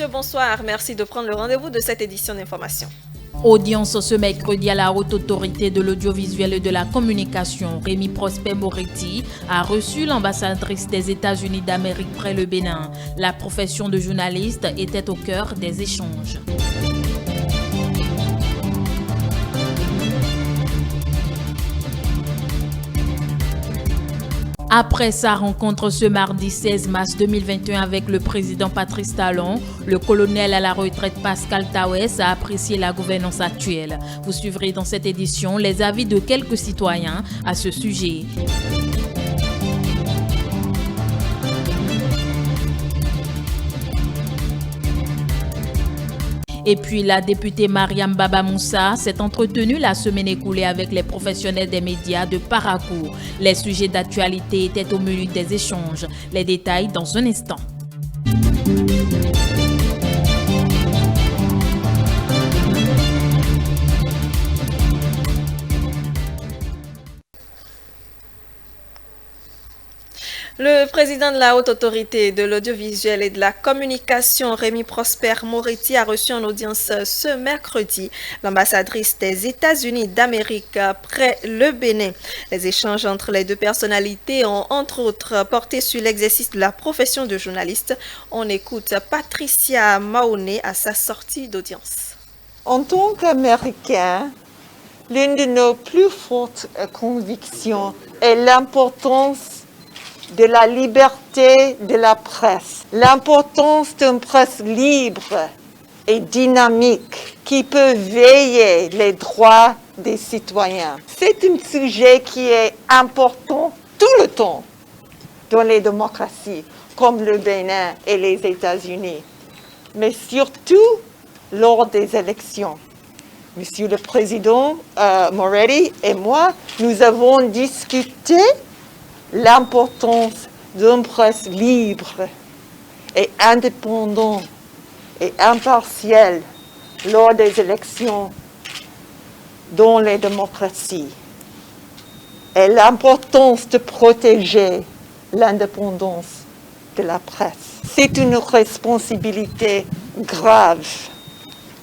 monsieur, bonsoir. Merci de prendre le rendez-vous de cette édition d'information. Audience ce mercredi à la Haute Autorité de l'Audiovisuel et de la Communication. Rémi Prosper Moretti a reçu l'ambassadrice des États-Unis d'Amérique près le Bénin. La profession de journaliste était au cœur des échanges. Après sa rencontre ce mardi 16 mars 2021 avec le président Patrice Talon, le colonel à la retraite Pascal Tawes a apprécié la gouvernance actuelle. Vous suivrez dans cette édition les avis de quelques citoyens à ce sujet. Et puis la députée Mariam Baba Moussa s'est entretenue la semaine écoulée avec les professionnels des médias de Parakou. Les sujets d'actualité étaient au menu des échanges. Les détails dans un instant. Le président de la Haute Autorité de l'Audiovisuel et de la Communication, Rémi Prosper Moretti, a reçu en audience ce mercredi l'ambassadrice des États-Unis d'Amérique près le Bénin. Les échanges entre les deux personnalités ont entre autres porté sur l'exercice de la profession de journaliste. On écoute Patricia Mahoney à sa sortie d'audience. En tant qu'Américains, l'une de nos plus fortes convictions est l'importance de la liberté de la presse, l'importance d'une presse libre et dynamique qui peut veiller les droits des citoyens. C'est un sujet qui est important tout le temps dans les démocraties comme le Bénin et les États-Unis, mais surtout lors des élections. Monsieur le Président Moretti et moi, nous avons discuté l'importance d'une presse libre et indépendante et impartielle lors des élections dans les démocraties et l'importance de protéger l'indépendance de la presse. C'est une responsabilité grave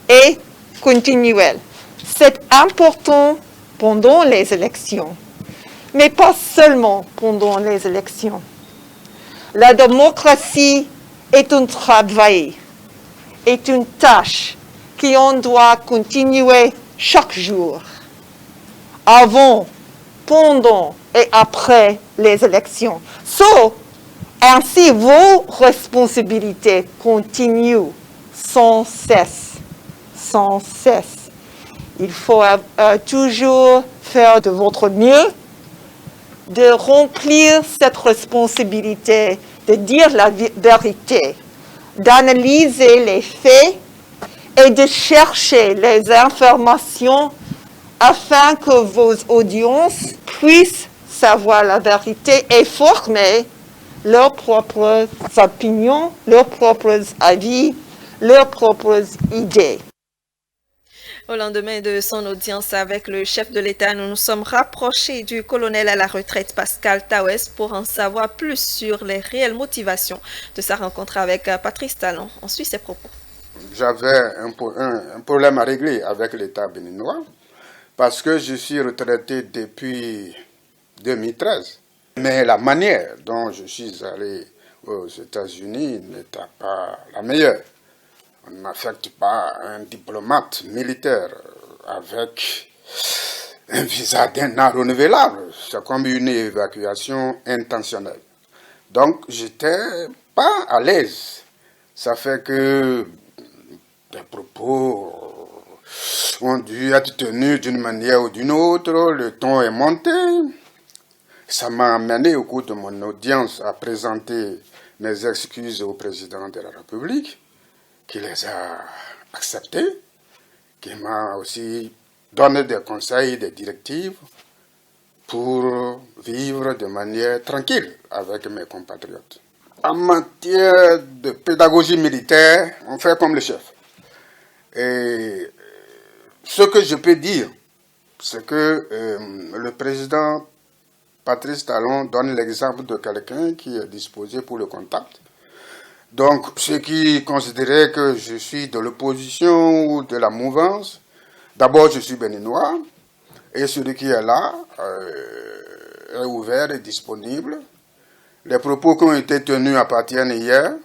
et continuelle. C'est important pendant les élections, mais pas seulement pendant les élections. La démocratie est un travail, est une tâche qu'on doit continuer chaque jour, avant, pendant et après les élections. Ainsi, vos responsabilités continuent sans cesse, sans cesse. Il faut toujours faire de votre mieux, de remplir cette responsabilité, de dire la vérité, d'analyser les faits et de chercher les informations afin que vos audiences puissent savoir la vérité et former leurs propres opinions, leurs propres avis, leurs propres idées. Au lendemain de son audience avec le chef de l'État, nous nous sommes rapprochés du colonel à la retraite Pascal Tawes pour en savoir plus sur les réelles motivations de sa rencontre avec Patrice Talon. On suit ses propos. J'avais un problème à régler avec l'État béninois parce que je suis retraité depuis 2013. Mais la manière dont je suis allé aux États-Unis n'était pas la meilleure. On n'affecte pas un diplomate militaire avec un visa d'un an renouvelable. C'est comme une évacuation intentionnelle. Donc, j'étais pas à l'aise. Ça fait que des propos ont dû être tenus d'une manière ou d'une autre. Le ton est monté. Ça m'a amené au cours de mon audience à présenter mes excuses au président de la République, qui les a acceptés, qui m'a aussi donné des conseils, des directives pour vivre de manière tranquille avec mes compatriotes. En matière de pédagogie militaire, on fait comme le chef. Et ce que je peux dire, c'est que le président Patrice Talon donne l'exemple de quelqu'un qui est disposé pour le contact. Donc, ceux qui considéraient que je suis de l'opposition ou de la mouvance, d'abord je suis béninois, et celui qui est là est ouvert et disponible. Les propos qui ont été tenus appartiennent hier.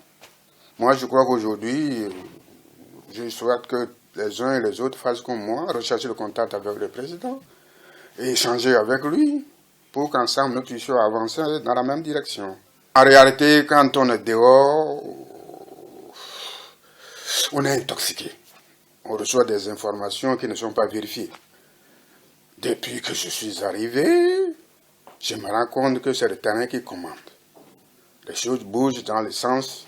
Moi, je crois qu'aujourd'hui, je souhaite que les uns et les autres fassent comme moi, rechercher le contact avec le président et échanger avec lui pour qu'ensemble nous puissions avancer dans la même direction. En réalité, quand on est dehors, on est intoxiqué. On reçoit des informations qui ne sont pas vérifiées. Depuis que je suis arrivé, je me rends compte que c'est le terrain qui commande. Les choses bougent dans le sens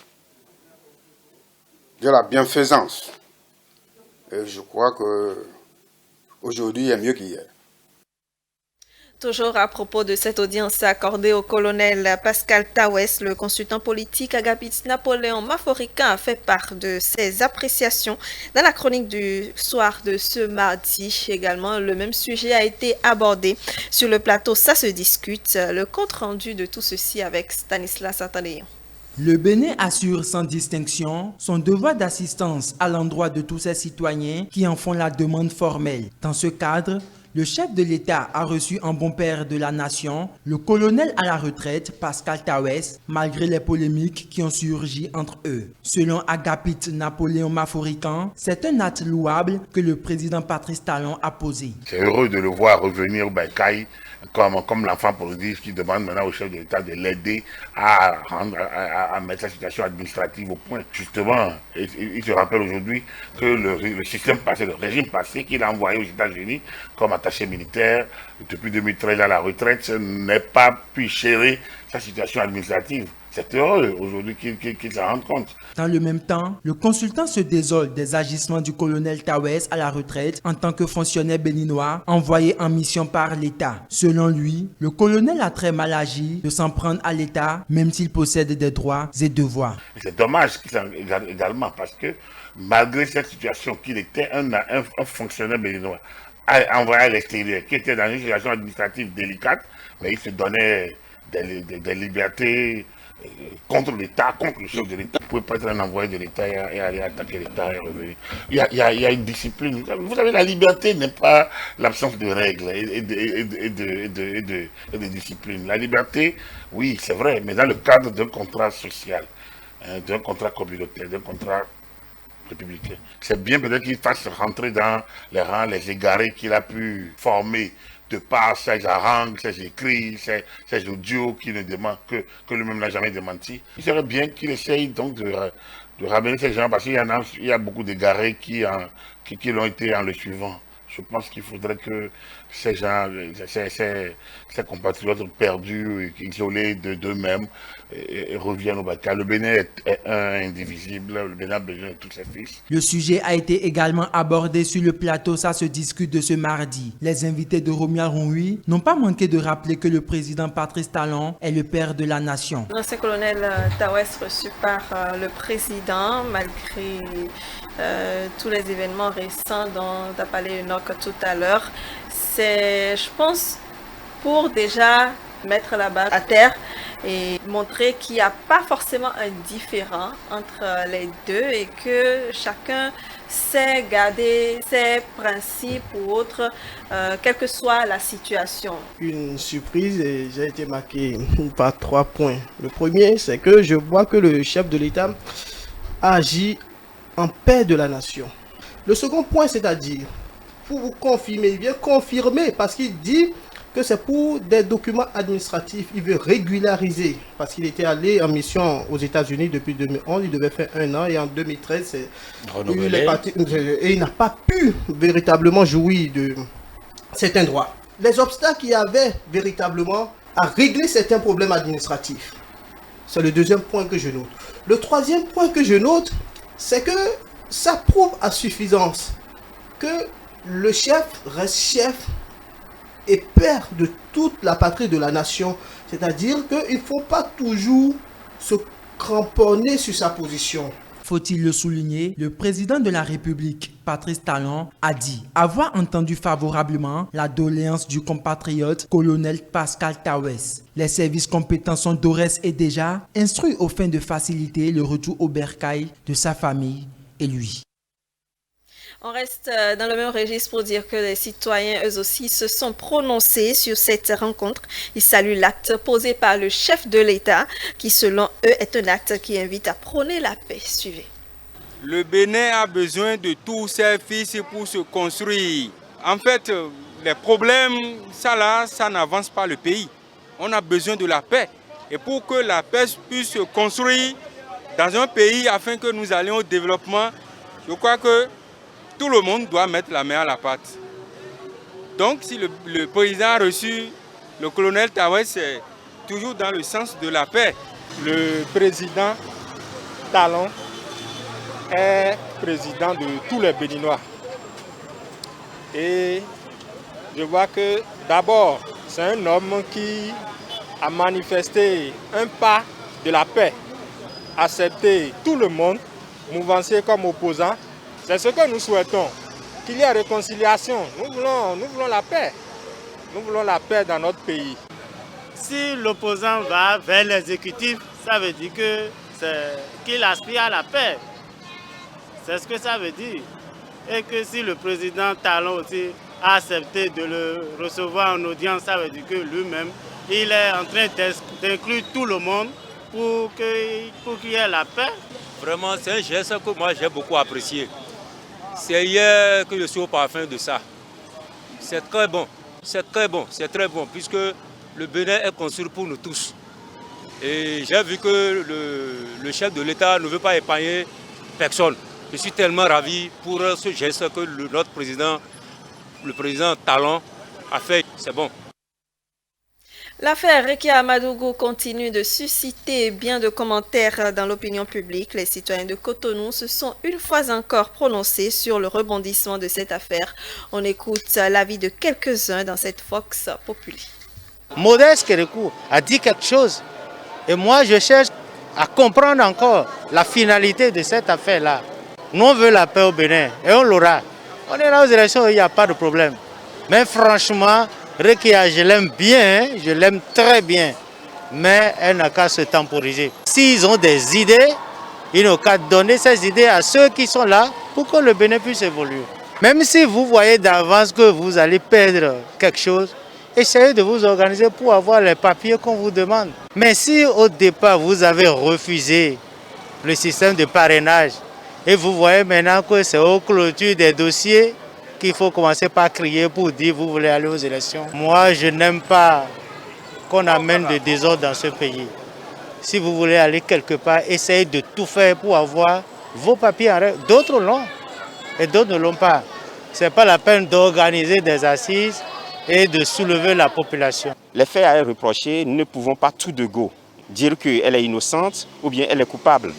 de la bienfaisance. Et je crois qu'aujourd'hui est mieux qu'hier. Toujours à propos de cette audience accordée au colonel Pascal Tawes, le consultant politique Agapit Napoléon Maforicain a fait part de ses appréciations dans la chronique du soir de ce mardi. Également, le même sujet a été abordé sur le plateau. Ça se discute. Le compte rendu de tout ceci avec Stanislas Atandéon. Le Bénin assure sans distinction son devoir d'assistance à l'endroit de tous ses citoyens qui en font la demande formelle. Dans ce cadre, le chef de l'État a reçu un bon père de la nation, le colonel à la retraite Pascal Tawes, malgré les polémiques qui ont surgi entre eux. Selon Agapit Napoléon Maforicain, c'est un acte louable que le président Patrice Talon a posé. C'est heureux de le voir revenir au Baïkaï, comme l'enfant prodige qui demande maintenant au chef de l'État de l'aider à mettre la situation administrative au point. Justement, il se rappelle aujourd'hui que le système passé, le régime passé qu'il a envoyé aux États-Unis comme attaché militaire depuis 2013 à la retraite n'est pas pu gérer sa situation administrative. C'est heureux aujourd'hui qu'il s'en rende compte. Dans le même temps, le consultant se désole des agissements du colonel Tawes à la retraite en tant que fonctionnaire béninois envoyé en mission par l'État. Selon lui, le colonel a très mal agi de s'en prendre à l'État, même s'il possède des droits et devoirs. C'est dommage également parce que malgré cette situation qu'il était un fonctionnaire béninois envoyé à l'extérieur, qui était dans une situation administrative délicate, mais il se donnait des libertés contre l'État, contre le chef de l'État. Vous ne pouvez pas être un envoyé de l'État et aller attaquer l'État et revenir. Il y a une discipline. Vous savez, la liberté n'est pas l'absence de règles et de discipline. La liberté, oui, c'est vrai, mais dans le cadre d'un contrat social, d'un contrat communautaire, d'un contrat républicain. C'est bien peut-être qu'il fasse rentrer dans les rangs les égarés qu'il a pu former de par ses harangues, ses écrits, ses audios qui ne demandent que lui-même n'a jamais démenti. Il serait bien qu'il essaye donc de ramener ces gens parce qu'il y a beaucoup d'égarés qui l'ont été en le suivant. Je pense qu'il faudrait que ces gens, ces compatriotes perdus, isolés d'eux-mêmes, reviennent au Baïkaï. Le Bénin est un indivisible, le Bénin a besoin de tous ses fils. Le sujet a été également abordé sur le plateau. Ça se discute de ce mardi. Les invités de Romia Ronhui n'ont pas manqué de rappeler que le président Patrice Talon est le père de la nation. L'ancien colonel Tawes reçu par le président, malgré tous les événements récents dont tu as parlé tout à l'heure, c'est, je pense, pour déjà mettre la barre à terre et montrer qu'il n'y a pas forcément un différent entre les deux et que chacun sait garder ses principes ou autres, quelle que soit la situation. Une surprise et j'ai été marqué par 3 points. Le premier, c'est que je vois que le chef de l'État agit en paix de la nation. Le second point, c'est-à-dire, pour vous confirmer, il vient confirmer parce qu'il dit que c'est pour des documents administratifs. Il veut régulariser parce qu'il était allé en mission aux États-Unis depuis 2011. Il devait faire 1 an et en 2013, il est parti, et il n'a pas pu véritablement jouir de certains droits. Les obstacles qu'il y avait véritablement à régler certains problèmes administratifs. C'est le deuxième point que je note. Le troisième point que je note, c'est que ça prouve à suffisance que le chef reste chef et père de toute la patrie de la nation. C'est-à-dire qu'il ne faut pas toujours se cramponner sur sa position. Faut-il le souligner, le président de la République, Patrice Talon, a dit avoir entendu favorablement la doléance du compatriote colonel Pascal Tawes. Les services compétents sont d'ores et déjà instruits aux fins de faciliter le retour au bercail de sa famille et lui. On reste dans le même registre pour dire que les citoyens, eux aussi, se sont prononcés sur cette rencontre. Ils saluent l'acte posé par le chef de l'État, qui selon eux est un acte qui invite à prôner la paix. Suivez. Le Bénin a besoin de tous ses fils pour se construire. En fait, les problèmes, ça n'avance pas le pays. On a besoin de la paix. Et pour que la paix puisse se construire dans un pays afin que nous allions au développement, je crois que tout le monde doit mettre la main à la pâte. Donc, si le président a reçu le colonel Tawes, c'est toujours dans le sens de la paix. Le président Talon est président de tous les Béninois. Et je vois que d'abord, c'est un homme qui a manifesté un pas de la paix, accepté tout le monde, mouvancier comme opposant. C'est ce que nous souhaitons, qu'il y ait réconciliation. Nous voulons la paix. Nous voulons la paix dans notre pays. Si l'opposant va vers l'exécutif, ça veut dire qu'il aspire à la paix. C'est ce que ça veut dire. Et que si le président Talon aussi a accepté de le recevoir en audience, ça veut dire que lui-même, il est en train d'inclure tout le monde pour qu'il y ait la paix. Vraiment, c'est un geste que moi j'ai beaucoup apprécié. C'est hier que je suis au parfum de ça. C'est très bon, c'est très bon, puisque le Bénin est construit pour nous tous. Et j'ai vu que le chef de l'État ne veut pas épargner personne. Je suis tellement ravi pour ce geste que notre président, le président Talon, a fait. C'est bon. L'affaire Rekia Amadougou continue de susciter bien de commentaires dans l'opinion publique. Les citoyens de Cotonou se sont une fois encore prononcés sur le rebondissement de cette affaire. On écoute l'avis de quelques-uns dans cette Vox Populi. Modeste Kérékou a dit quelque chose. Et moi, je cherche à comprendre encore la finalité de cette affaire-là. Nous, on veut la paix au Bénin et on l'aura. On est là aux élections, il n'y a pas de problème. Mais franchement, Rekia, je l'aime bien, je l'aime très bien, mais elle n'a qu'à se temporiser. S'ils ont des idées, ils n'ont qu'à donner ces idées à ceux qui sont là pour que le Bénin puisse évoluer. Même si vous voyez d'avance que vous allez perdre quelque chose, essayez de vous organiser pour avoir les papiers qu'on vous demande. Mais si au départ vous avez refusé le système de parrainage et vous voyez maintenant que c'est aux clôtures des dossiers, qu'il faut commencer par crier pour dire vous voulez aller aux élections. Moi, je n'aime pas qu'on amène de désordre dans ce pays. Si vous voulez aller quelque part, essayez de tout faire pour avoir vos papiers en règle. D'autres l'ont et d'autres ne l'ont pas. Ce n'est pas la peine d'organiser des assises et de soulever la population. Les faits à elle reprocher, nous ne pouvons pas tout de go dire qu'elle est innocente ou bien elle est coupable.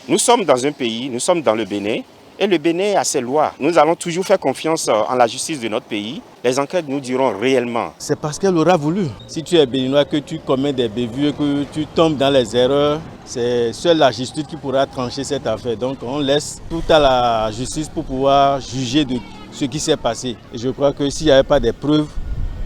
Nous sommes dans un pays, nous sommes dans le Bénin, et le Bénin a ses lois. Nous allons toujours faire confiance en la justice de notre pays. Les enquêtes nous diront réellement. C'est parce qu'elle aura voulu. Si tu es béninois, que tu commets des bévues, que tu tombes dans les erreurs, c'est seule la justice qui pourra trancher cette affaire. Donc on laisse tout à la justice pour pouvoir juger de ce qui s'est passé. Et je crois que s'il n'y avait pas des preuves,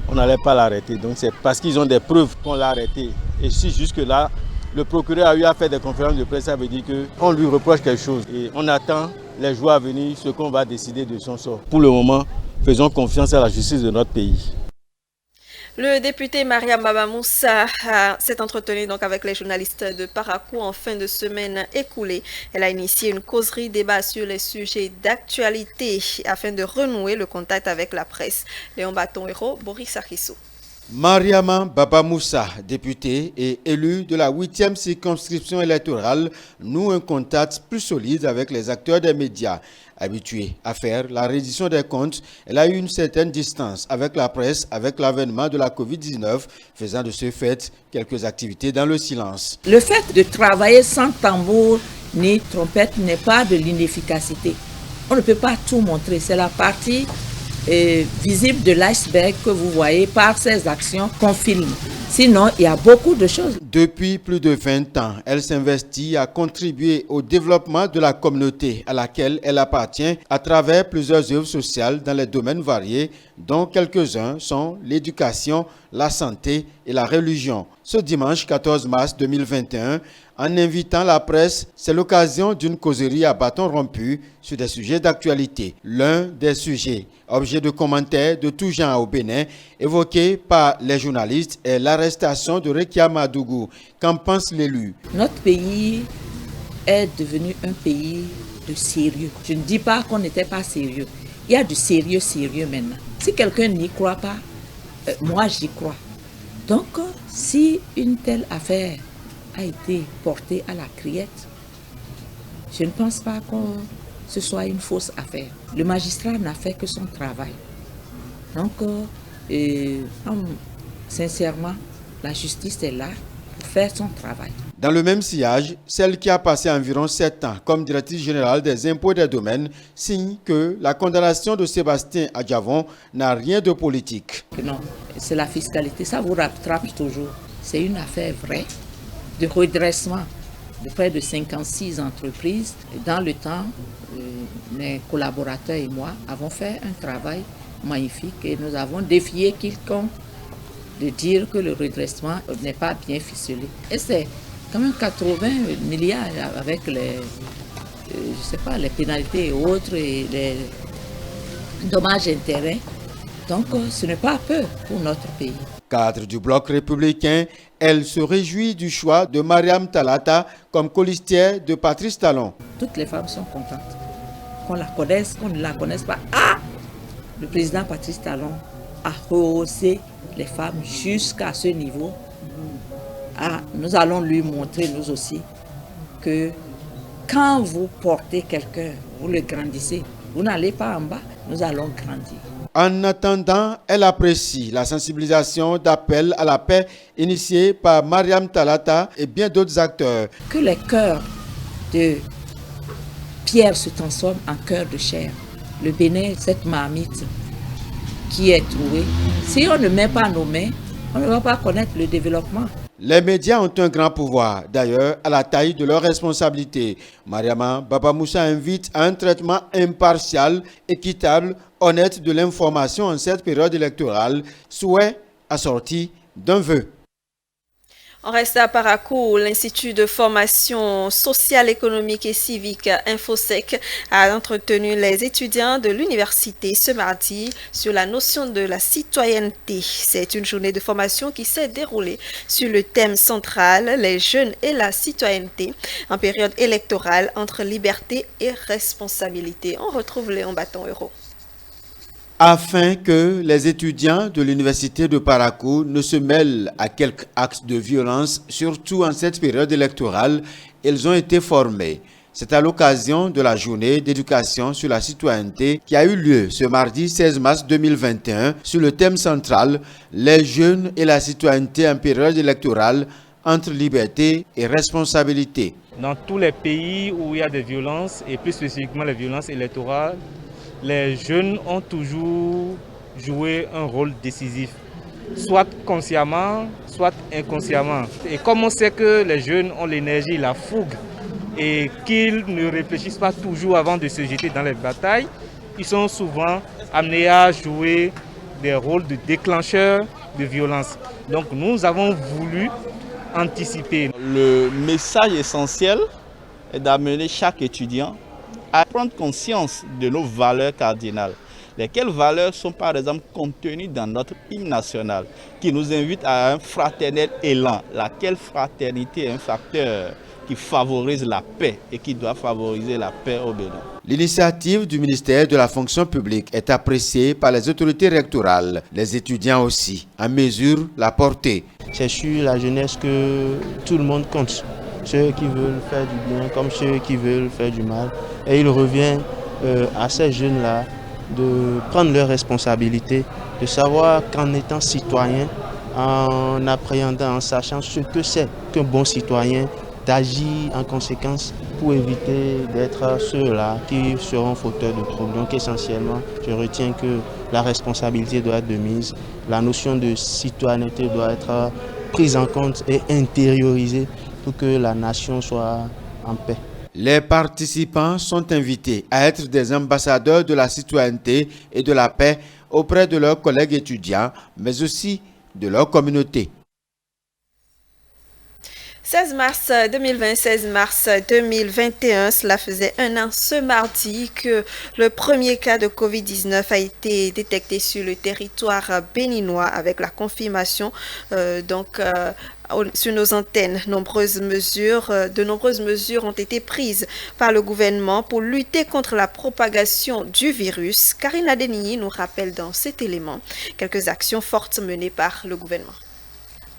on n'allait pas l'arrêter. Donc c'est parce qu'ils ont des preuves qu'on l'a arrêté. Et si jusque-là, le procureur a eu à faire des conférences de presse, ça veut dire qu'on lui reproche quelque chose. Et on attend les jours à venir, ce qu'on va décider de son sort. Pour le moment, faisons confiance à la justice de notre pays. Le député Mariam Baba Moussa s'est entretenu donc avec les journalistes de Parakou en fin de semaine écoulée. Elle a initié une causerie débat sur les sujets d'actualité afin de renouer le contact avec la presse. Léon Baton-Héros, Boris Akissou. Mariama Baba Moussa, députée et élue de la 8e circonscription électorale, noue un contact plus solide avec les acteurs des médias. Habituée à faire la reddition des comptes, elle a eu une certaine distance avec la presse avec l'avènement de la Covid-19, faisant de ce fait quelques activités dans le silence. Le fait de travailler sans tambour ni trompette n'est pas de l'inefficacité. On ne peut pas tout montrer, c'est la partie visible de l'iceberg que vous voyez par ces actions qu'on filme. Sinon, il y a beaucoup de choses. Depuis plus de 20 ans, elle s'investit à contribuer au développement de la communauté à laquelle elle appartient à travers plusieurs œuvres sociales dans les domaines variés, dont quelques-uns sont l'éducation, la santé et la religion. Ce dimanche 14 mars 2021, en invitant la presse, c'est l'occasion d'une causerie à bâton rompu sur des sujets d'actualité. L'un des sujets, objet de commentaires de tout genre au Bénin, évoqué par les journalistes, est l'arrestation de Rekia Madougou. Qu'en pense l'élu? Notre pays est devenu un pays de sérieux. Je ne dis pas qu'on n'était pas sérieux. Il y a du sérieux maintenant. Si quelqu'un n'y croit pas, moi j'y crois. Donc, si une telle affaire a été portée à la criette, je ne pense pas que ce soit une fausse affaire. Le magistrat n'a fait que son travail. Donc, sincèrement, la justice est là pour faire son travail. Dans le même sillage, celle qui a passé environ 7 ans comme directrice générale des impôts et des domaines signe que la condamnation de Sébastien Adjavon n'a rien de politique. Non, c'est la fiscalité, ça vous rattrape toujours. C'est une affaire vraie de redressement de près de 56 entreprises. Dans le temps, mes collaborateurs et moi avons fait un travail magnifique et nous avons défié quiconque de dire que le redressement n'est pas bien ficelé. Et c'est quand même 80 milliards avec les, les pénalités et autres et les dommages intérêts. Donc ce n'est pas peu pour notre pays. Cadre du bloc républicain, elle se réjouit du choix de Mariam Talata comme colistière de Patrice Talon. Toutes les femmes sont contentes. Qu'on la connaisse, qu'on ne la connaisse pas. Ah! Le président Patrice Talon a rehaussé les femmes jusqu'à ce niveau. Ah, nous allons lui montrer, nous aussi, que quand vous portez quelqu'un, vous le grandissez, vous n'allez pas en bas, nous allons grandir. En attendant, elle apprécie la sensibilisation d'appel à la paix initiée par Mariam Talata et bien d'autres acteurs. Que les cœurs de pierre se transforment en cœurs de chair. Le Bénin, cette marmite qui est trouvé. Si on ne met pas nos mains, on ne va pas connaître le développement. Les médias ont un grand pouvoir, d'ailleurs, à la taille de leurs responsabilités. Mariama Baba Moussa invite à un traitement impartial, équitable, honnête de l'information en cette période électorale, souhait assorti d'un vœu. On reste à Parakou. L'Institut de formation sociale, économique et civique InfoSec a entretenu les étudiants de l'université ce mardi sur la notion de la citoyenneté. C'est une journée de formation qui s'est déroulée sur le thème central « Les jeunes et la citoyenneté » en période électorale entre liberté et responsabilité. On retrouve Léon Bâton-Euro. Afin que les étudiants de l'université de Parakou ne se mêlent à quelques actes de violence, surtout en cette période électorale, ils ont été formés. C'est à l'occasion de la journée d'éducation sur la citoyenneté qui a eu lieu ce mardi 16 mars 2021 sur le thème central « Les jeunes et la citoyenneté en période électorale entre liberté et responsabilité ». Dans tous les pays où il y a des violences, et plus spécifiquement les violences électorales, les jeunes ont toujours joué un rôle décisif, soit consciemment, soit inconsciemment. Et comme on sait que les jeunes ont l'énergie, la fougue, et qu'ils ne réfléchissent pas toujours avant de se jeter dans les batailles, ils sont souvent amenés à jouer des rôles de déclencheurs de violence. Donc nous avons voulu anticiper. Le message essentiel est d'amener chaque étudiant à prendre conscience de nos valeurs cardinales. Lesquelles valeurs sont par exemple contenues dans notre hymne national, qui nous invite à un fraternel élan. Laquelle fraternité est un facteur qui favorise la paix et qui doit favoriser la paix au Bénin. L'initiative du ministère de la fonction publique est appréciée par les autorités rectorales, les étudiants aussi, en mesure la portée. C'est sur la jeunesse que tout le monde compte. Ceux qui veulent faire du bien comme ceux qui veulent faire du mal. Et il revient à ces jeunes-là de prendre leurs responsabilités, de savoir qu'en étant citoyen, en appréhendant, en sachant ce que c'est qu'un bon citoyen, d'agir en conséquence pour éviter d'être ceux-là qui seront fauteurs de troubles. Donc essentiellement, je retiens que la responsabilité doit être de mise, la notion de citoyenneté doit être prises en compte et intériorisées pour que la nation soit en paix. Les participants sont invités à être des ambassadeurs de la citoyenneté et de la paix auprès de leurs collègues étudiants, mais aussi de leur communauté. 16 mars 2020, 16 mars 2021, cela faisait un an ce mardi que le premier cas de Covid-19 a été détecté sur le territoire béninois avec la confirmation sur nos antennes. De nombreuses mesures ont été prises par le gouvernement pour lutter contre la propagation du virus. Karine Adenini nous rappelle dans cet élément quelques actions fortes menées par le gouvernement.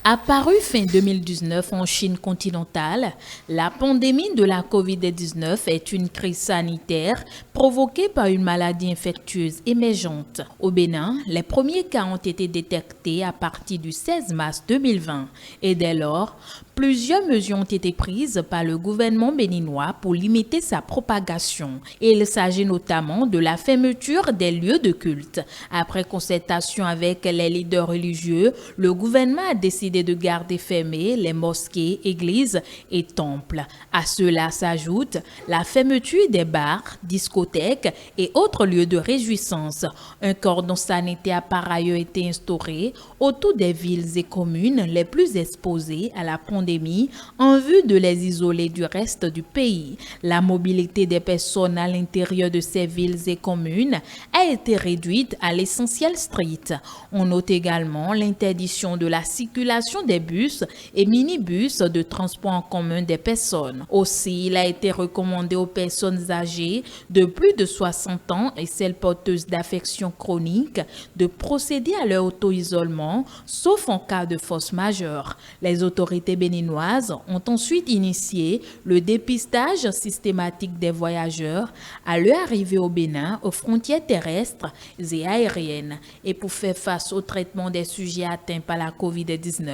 Apparue fin 2019 en Chine continentale, la pandémie de la COVID-19 est une crise sanitaire provoquée par une maladie infectieuse émergente. Au Bénin, les premiers cas ont été détectés à partir du 16 mars 2020 et dès lors, plusieurs mesures ont été prises par le gouvernement béninois pour limiter sa propagation. Et il s'agit notamment de la fermeture des lieux de culte. Après concertation avec les leaders religieux, le gouvernement a décidé de garder fermés les mosquées, églises et temples. À cela s'ajoute la fermeture des bars, discothèques et autres lieux de réjouissance. Un cordon sanitaire a par ailleurs été instauré autour des villes et communes les plus exposées à la pandémie en vue de les isoler du reste du pays. La mobilité des personnes à l'intérieur de ces villes et communes a été réduite à l'essentiel strict. On note également l'interdiction de la circulation des bus et minibus de transport en commun des personnes. Aussi, il a été recommandé aux personnes âgées de plus de 60 ans et celles porteuses d'affections chroniques de procéder à leur auto-isolement, sauf en cas de force majeure. Les autorités béninoises ont ensuite initié le dépistage systématique des voyageurs à leur arrivée au Bénin, aux frontières terrestres et aériennes. Et pour faire face au traitement des sujets atteints par la COVID-19,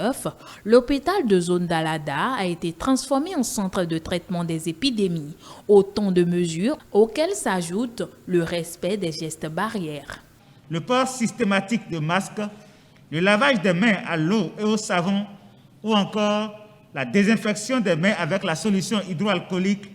l'hôpital de zone d'Alada a été transformé en centre de traitement des épidémies. Autant de mesures auxquelles s'ajoute le respect des gestes barrières. Le port systématique de masques, le lavage des mains à l'eau et au savon ou encore la désinfection des mains avec la solution hydroalcoolique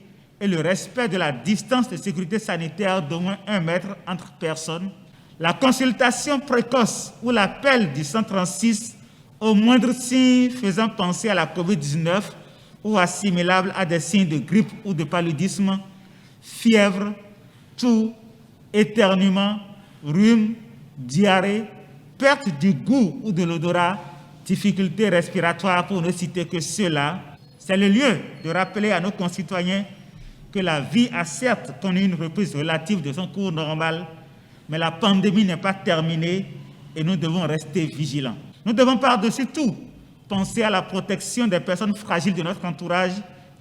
et le respect de la distance de sécurité sanitaire d'au moins 1 mètre entre personnes, la consultation précoce ou l'appel du 136 au moindre signe faisant penser à la COVID-19 ou assimilable à des signes de grippe ou de paludisme, fièvre, toux, éternuement, rhume, diarrhée, perte du goût ou de l'odorat, difficultés respiratoires pour ne citer que ceux-là, c'est le lieu de rappeler à nos concitoyens que la vie a certes connu une reprise relative de son cours normal, mais la pandémie n'est pas terminée et nous devons rester vigilants. Nous devons par-dessus tout penser à la protection des personnes fragiles de notre entourage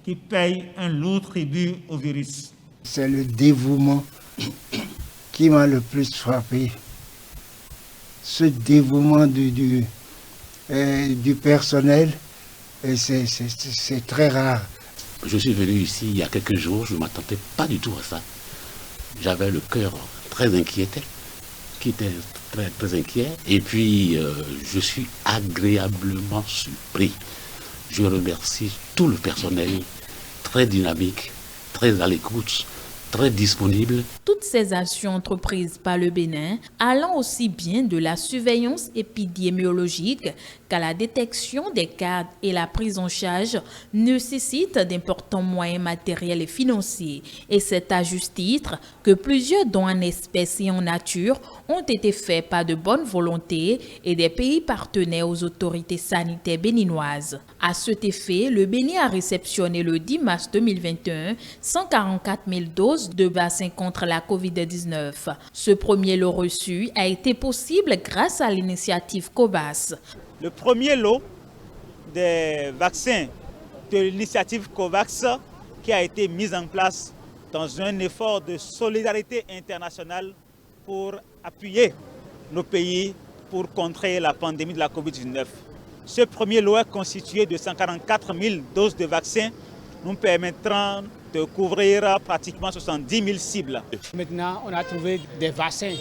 qui payent un lourd tribut au virus. C'est le dévouement qui m'a le plus frappé. Ce dévouement du personnel, c'est très rare. Je suis venu ici il y a quelques jours, je ne m'attendais pas du tout à ça. J'avais le cœur très inquiet, qui était très inquiet. Et puis, je suis agréablement surpris. Je remercie tout le personnel, très dynamique, très à l'écoute, très disponible. Toutes ces actions entreprises par le Bénin, allant aussi bien de la surveillance épidémiologique qu'à la détection des cas et la prise en charge, nécessitent d'importants moyens matériels et financiers. Et c'est à juste titre que plusieurs dons en espèces et en nature ont été faits par de bonne volonté et des pays partenaires aux autorités sanitaires béninoises. À cet effet, le Bénin a réceptionné le 10 mars 2021 144 000 doses de vaccins contre la COVID-19. Ce premier lot reçu a été possible grâce à l'initiative COVAX. Le premier lot des vaccins de l'initiative COVAX qui a été mis en place dans un effort de solidarité internationale pour appuyer nos pays pour contrer la pandémie de la COVID-19. Ce premier lot est constitué de 144 000 doses de vaccins nous permettront de couvrir pratiquement 70 000 cibles. Maintenant, on a trouvé des vaccins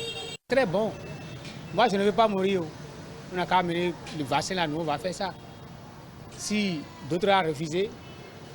très bons. Moi, je ne veux pas mourir. On a qu'à amener le vaccin là, nous, on va faire ça. Si d'autres ont refusé,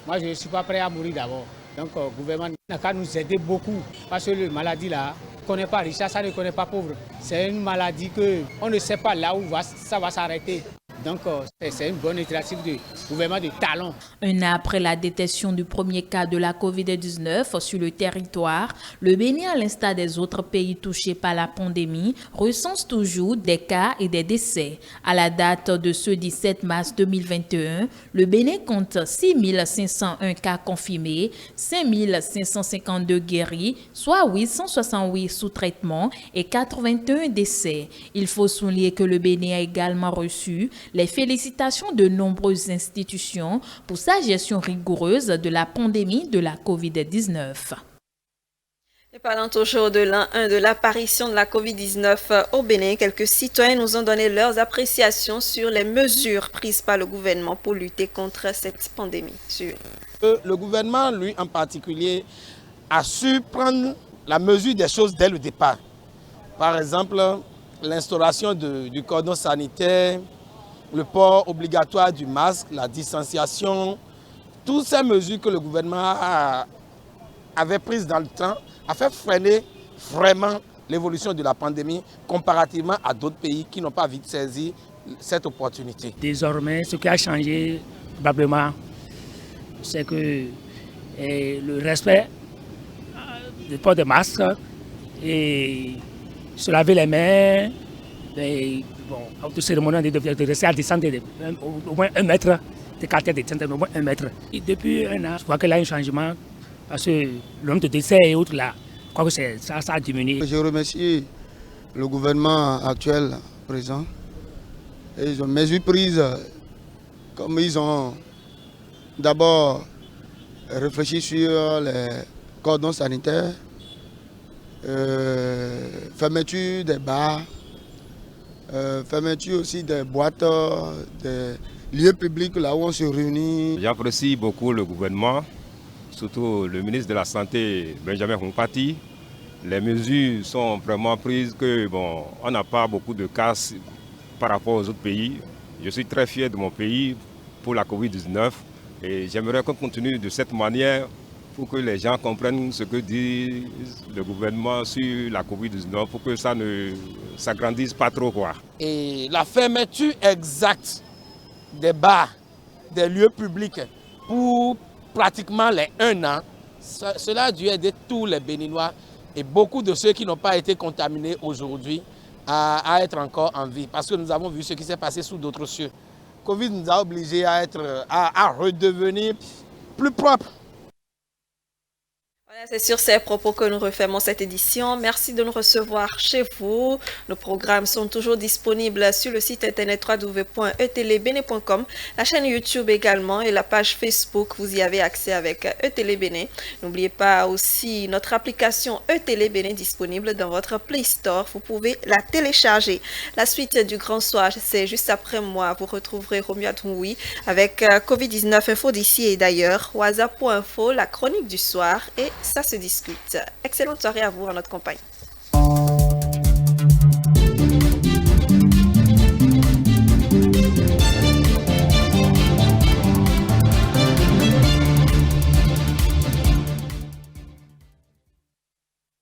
moi je ne suis pas prêt à mourir d'abord. Donc le gouvernement n'a qu'à nous aider beaucoup. Parce que la maladie là, on ne connaît pas riche, ça ne connaît pas pauvre. C'est une maladie qu'on ne sait pas là où ça va s'arrêter. Donc c'est une bonne initiative du gouvernement de talent. Un an après la détection du premier cas de la Covid-19 sur le territoire, le Bénin, à l'instar des autres pays touchés par la pandémie, recense toujours des cas et des décès. À la date de ce 17 mars 2021, le Bénin compte 6 501 cas confirmés, 5 552 guéris, soit 868 sous traitement et 81 décès. Il faut souligner que le Bénin a également reçu les félicitations de nombreuses institutions pour sa gestion rigoureuse de la pandémie de la COVID-19. Et parlant toujours de l'an 1 de l'apparition de la COVID-19 au Bénin, quelques citoyens nous ont donné leurs appréciations sur les mesures prises par le gouvernement pour lutter contre cette pandémie. Le gouvernement, lui en particulier, a su prendre la mesure des choses dès le départ. Par exemple, l'instauration du cordon sanitaire, le port obligatoire du masque, la distanciation, toutes ces mesures que le gouvernement avait prises dans le temps a fait freiner vraiment l'évolution de la pandémie comparativement à d'autres pays qui n'ont pas vite saisi cette opportunité. Désormais, ce qui a changé probablement, c'est que le respect du port de masque et se laver les mains, toute cérémonie de rester à distance au moins 1 mètre, de quartier de distance au moins 1 mètre. Et depuis un an, je vois qu'il y a un changement parce que le nombre de décès et autres là, je crois que ça a diminué. Je remercie le gouvernement actuel présent. Et ils ont mesures prises comme ils ont d'abord réfléchi sur les cordons sanitaires, fermeture des bars, fermeture aussi des boîtes, des lieux publics là où on se réunit. J'apprécie beaucoup le gouvernement, surtout le ministre de la Santé, Benjamin Humpati. Les mesures sont vraiment prises que on n'a pas beaucoup de cas par rapport aux autres pays. Je suis très fier de mon pays pour la Covid-19 et j'aimerais qu'on continue de cette manière pour que les gens comprennent ce que dit le gouvernement sur la Covid-19 pour que ça ne s'agrandisse pas trop. Et la fermeture exacte des bars, des lieux publics pour pratiquement les 1 an, cela a dû aider tous les Béninois et beaucoup de ceux qui n'ont pas été contaminés aujourd'hui à être encore en vie. Parce que nous avons vu ce qui s'est passé sous d'autres cieux. Covid nous a obligés à redevenir plus propres. C'est sur ces propos que nous refermons cette édition. Merci de nous recevoir chez vous. Nos programmes sont toujours disponibles sur le site internet www.etelebene.com, la chaîne YouTube également et la page Facebook. Vous y avez accès avec Etelebene. N'oubliez pas aussi notre application Etelebene disponible dans votre Play Store. Vous pouvez la télécharger. La suite du Grand Soir, c'est juste après moi. Vous retrouverez Romeo Atoui avec Covid-19 Info d'ici et d'ailleurs, Waza.info, la chronique du soir et ça se discute. Excellente soirée à vous en notre compagnie.